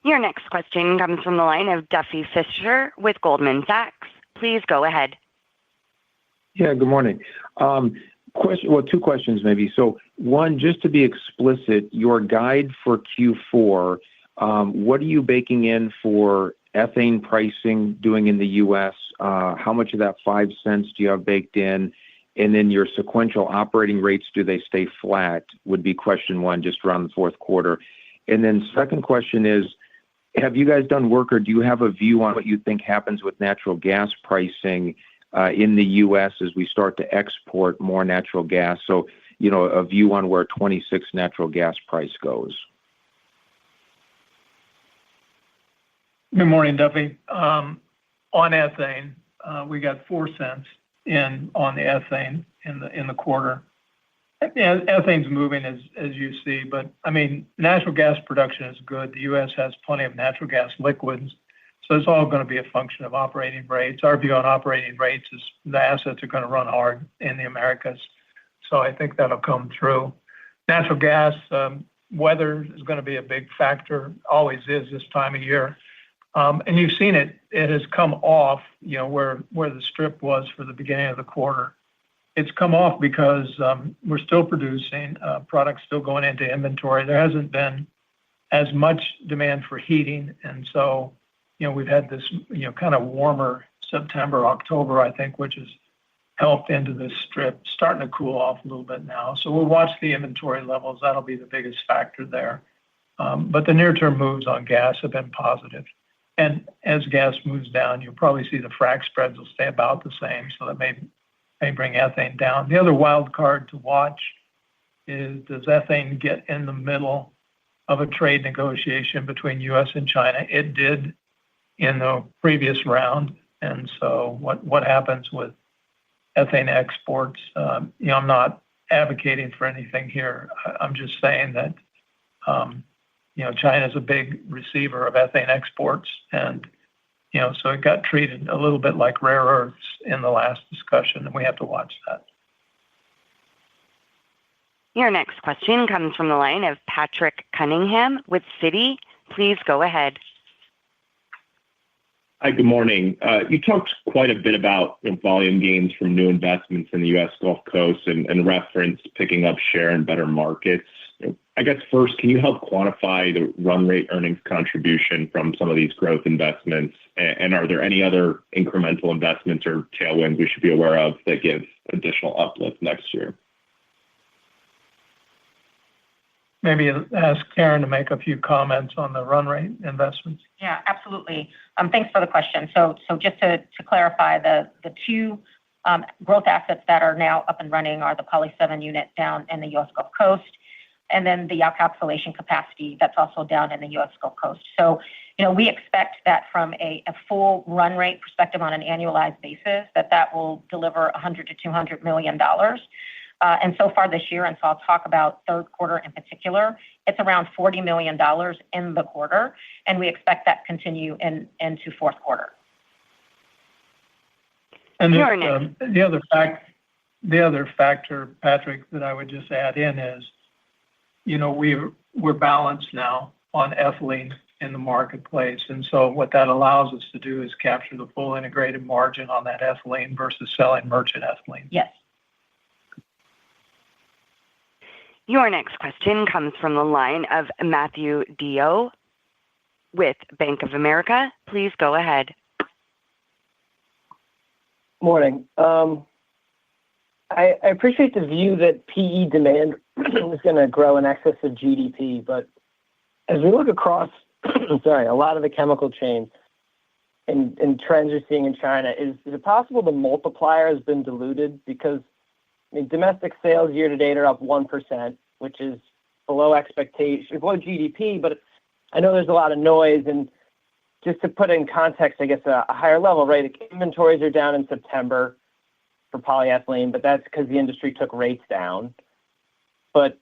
Your next question comes from the line of Duffy Fischer with Goldman Sachs. Please go ahead. Yeah, good morning. Two questions maybe. So one, just to be explicit, your guide for Q4, what are you baking in for ethane pricing doing in the U.S.? How much of that 5 cents do you have baked in? And then your sequential operating rates, do they stay flat? Would be question one, just around the fourth quarter. And then second question is, have you guys done work, or do you have a view on what you think happens with natural gas pricing in the U.S. as we start to export more natural gas? So, a view on where 26 natural gas price goes. Good morning, Duffy. On ethane, we got 4 cents on the ethane in the quarter. Yeah, ethane's moving as you see, but I mean, natural gas production is good. The U.S. has plenty of natural gas liquids, so it's all going to be a function of operating rates. Our view on operating rates is the assets are going to run hard in the Americas, so I think that'll come through. Natural gas, weather is going to be a big factor, always is this time of year. And you've seen it has come off, where the strip was for the beginning of the quarter. It's come off because we're still producing, products still going into inventory. There hasn't been as much demand for heating. And so, we've had this, kind of warmer September, October, I think, which has helped into this strip, starting to cool off a little bit now. So we'll watch the inventory levels. That'll be the biggest factor there. But the near-term moves on gas have been positive. And as gas moves down, you'll probably see the frac spreads will stay about the same, so that may bring ethane down. The other wild card to watch is, does ethane get in the middle of a trade negotiation between U.S. and China? It did in the previous round. And so what happens with ethane exports? I'm not advocating for anything here. I'm just saying that China is a big receiver of ethane exports, and so it got treated a little bit like rare earths in the last discussion, and we have to watch that. Your next question comes from the line of Patrick Cunningham with Citi. Please go ahead. Hi, good morning. You talked quite a bit about volume gains from new investments in the U.S. Gulf Coast and referenced picking up share in better markets. I guess first, can you help quantify the run rate earnings contribution from some of these growth investments? And are there any other incremental investments or tailwinds we should be aware of that give additional uplift next year? Maybe ask Karen to make a few comments on the run rate investments. Yeah, absolutely. Thanks for the question. So just to clarify, the two growth assets that are now up and running are the Poly 7 unit down in the U.S. Gulf Coast, and then the alkylation capacity that's also down in the U.S. Gulf Coast. So, we expect that from a full run rate perspective on an annualized basis, that will deliver $100 to $200 million. And so far this year, and so I'll talk about third quarter in particular, it's around $40 million in the quarter, and we expect that to continue into fourth quarter. And the other factor, Patrick, that I would just add in is, we're balanced now on ethylene in the marketplace, and so what that allows us to do is capture the full integrated margin on that ethylene versus selling merchant ethylene. Yes. Your next question comes from the line of Matthew DeYoe with Bank of America. Please go ahead. Morning. I appreciate the view that PE demand is going to grow in excess of GDP, but as we look across, a lot of the chemical chains and trends you're seeing in China, is it possible the multiplier has been diluted? Because domestic sales year to date are up 1%, which is below expectation, below GDP, but I know there's a lot of noise. And just to put in context, I guess a higher level, right? Inventories are down in September for polyethylene, but that's because the industry took rates down. But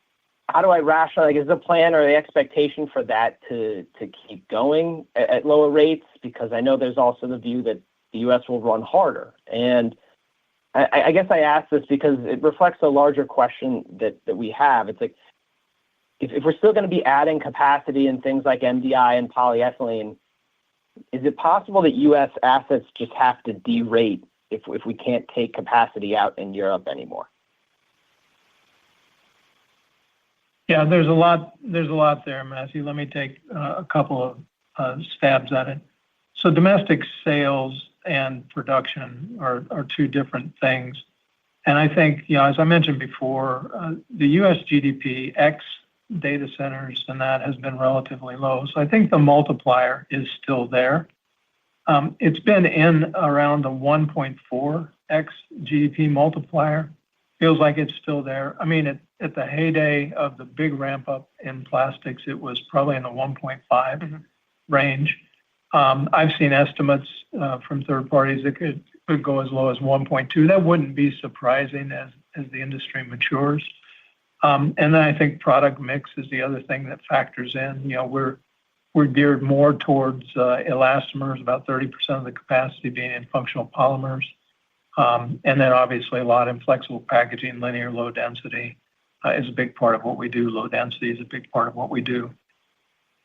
how do I rationalize? Is the plan or the expectation for that to keep going at lower rates? Because I know there's also the view that the U.S. will run harder. And I guess I ask this because it reflects a larger question that we have. It's like, if we're still going to be adding capacity in things like MDI and polyethylene, is it possible that U.S. assets just have to derate if we can't take capacity out in Europe anymore? Yeah, there's a lot there, Matthew. Let me take a couple of stabs at it. So domestic sales and production are two different things. And I think, as I mentioned before, the U.S. GDP ex data centers and that has been relatively low. So I think the multiplier is still there. It's been in around the 1.4x GDP multiplier. Feels like it's still there. I mean, at the heyday of the big ramp up in plastics, it was probably in the 1.5 range. I've seen estimates from third parties that could go as low as 1.2. That wouldn't be surprising as the industry matures. And then I think product mix is the other thing that factors in. We're geared more towards elastomers, about 30% of the capacity being in functional polymers. And then obviously a lot in flexible packaging, linear low density is a big part of what we do. Low density is a big part of what we do.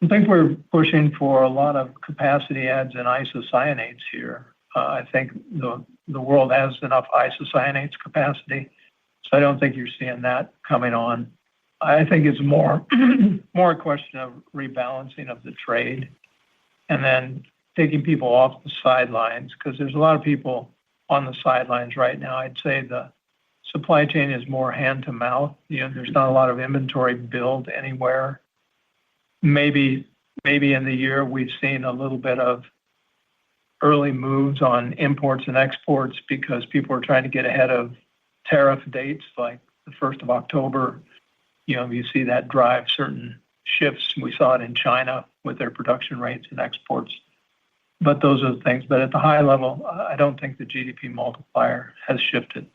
I think we're pushing for a lot of capacity adds in isocyanates here. I think the world has enough isocyanates capacity, so I don't think you're seeing that coming on. I think it's more a question of rebalancing of the trade. And then taking people off the sidelines, because there's a lot of people on the sidelines right now. I'd say the supply chain is more hand to mouth. There's not a lot of inventory build anywhere. Maybe in the year we've seen a little bit of early moves on imports and exports because people are trying to get ahead of tariff dates like the 1st of October. You see that drive certain shifts. We saw it in China with their production rates and exports. But those are the things. But at the high level, I don't think the GDP multiplier has shifted.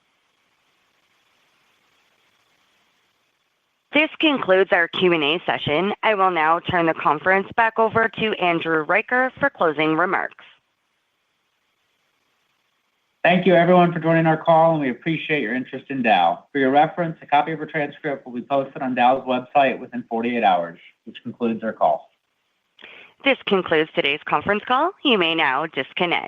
This concludes our Q&A session. I will now turn the conference back over to Andrew Riker for closing remarks. Thank you, everyone, for joining our call, and we appreciate your interest in Dow. For your reference, a copy of our transcript will be posted on Dow's website within 48 hours, which concludes our call. This concludes today's conference call. You may now disconnect.